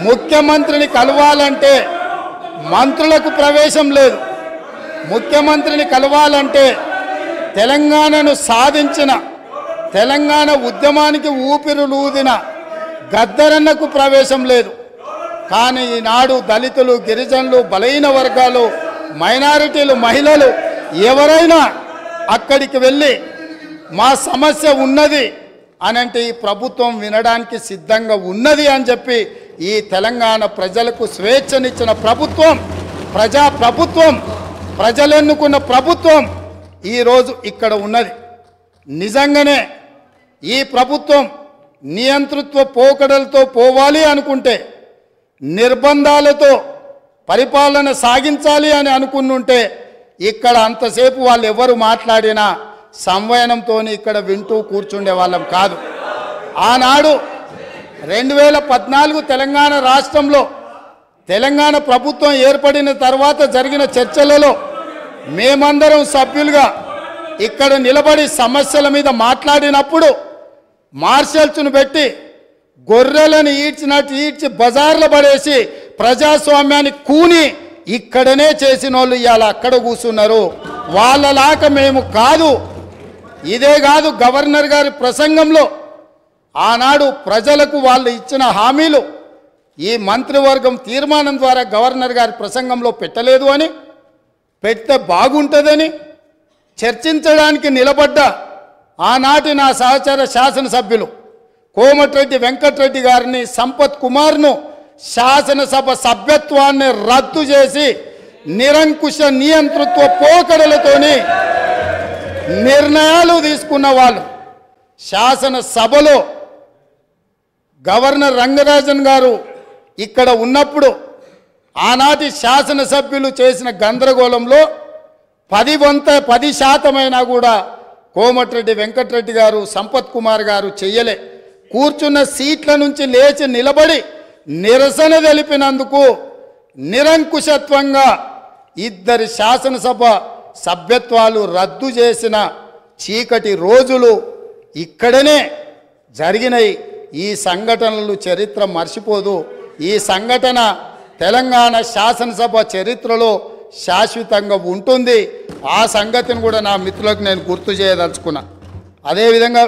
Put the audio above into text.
ముఖ్యమంత్రిని కలవాలంటే మంత్రులకు ప్రవేశం లేదు. ముఖ్యమంత్రిని కలవాలంటే తెలంగాణను సాధించిన, తెలంగాణ ఉద్యమానికి ఊపిరులూదిన గద్దరన్నకు ప్రవేశం లేదు. కానీ ఈనాడు దళితులు, గిరిజనులు, బలహీన వర్గాలు, మైనారిటీలు, మహిళలు ఎవరైనా అక్కడికి వెళ్ళి మా సమస్య ఉన్నది అనంటే ఈ ప్రభుత్వం వినడానికి సిద్ధంగా ఉన్నది అని చెప్పి ఈ తెలంగాణ ప్రజలకు స్వేచ్ఛనిచ్చిన ప్రభుత్వం, ప్రజా ప్రభుత్వం, ప్రజలెన్నుకున్న ప్రభుత్వం ఈరోజు ఇక్కడ ఉన్నది. నిజంగానే ఈ ప్రభుత్వం నియంతృత్వ పోకడలతో పోవాలి అనుకుంటే, నిర్బంధాలతో పరిపాలన సాగించాలి అని అనుకున్నుంటే ఇక్కడ అంతసేపు వాళ్ళు ఎవరు మాట్లాడినా సంవయనంతో ఇక్కడ వింటూ కూర్చుండే వాళ్ళం కాదు. ఆనాడు 2014 తెలంగాణ రాష్ట్రంలో తెలంగాణ ప్రభుత్వం ఏర్పడిన తర్వాత జరిగిన చర్చలలో మేమందరం సభ్యులుగా ఇక్కడ నిలబడి సమస్యల మీద మాట్లాడినప్పుడు మార్షల్స్ను పెట్టి గొర్రెలను ఈడ్చినట్టు ఈడ్చి బజార్లో పడేసి ప్రజాస్వామ్యాన్ని కూని ఇక్కడనే చేసిన వాళ్ళు ఇవాళ అక్కడ కూర్చున్నారు. వాళ్ళలాగా మేము కాదు. ఇదే కాదు, గవర్నర్ గారి ప్రసంగంలో ఆనాడు ప్రజలకు వాళ్ళు ఇచ్చిన హామీలు ఈ మంత్రివర్గం తీర్మానం ద్వారా గవర్నర్ గారి ప్రసంగంలో పెట్టలేదు అని, పెడితే బాగుంటుందని చర్చించడానికి నిలబడ్డ ఆనాటి నా సహచర శాసనసభ్యులు కోమటిరెడ్డి వెంకటరెడ్డి గారిని, సంపత్ కుమార్ను శాసనసభ సభ్యత్వాన్ని రద్దు చేసి నిరంకుశ నియంతృత్వ పోకడలతోని నిర్ణయాలు తీసుకున్న వాళ్ళు శాసనసభలో గవర్నర్ రంగరాజన్ గారు ఇక్కడ ఉన్నప్పుడు ఆనాటి శాసనసభ్యులు చేసిన గందరగోళంలో 10% కూడా కోమటిరెడ్డి వెంకటరెడ్డి గారు, సంపత్ కుమార్ గారు చెయ్యలే. కూర్చున్న సీట్ల నుంచి లేచి నిలబడి నిరసన తెలిపినందుకు నిరంకుశత్వంగా 2 శాసనసభ సభ్యత్వాలు రద్దు చేసిన చీకటి రోజులు ఇక్కడనే జరిగినాయి. ఈ సంఘటనలు చరిత్ర మర్చిపోదు. ఈ సంఘటన తెలంగాణ శాసనసభ చరిత్రలో శాశ్వతంగా ఉంటుంది. ఆ సంగతిని కూడా నా మిత్రులకు నేను గుర్తు చేయదలుచుకున్నా. అదేవిధంగా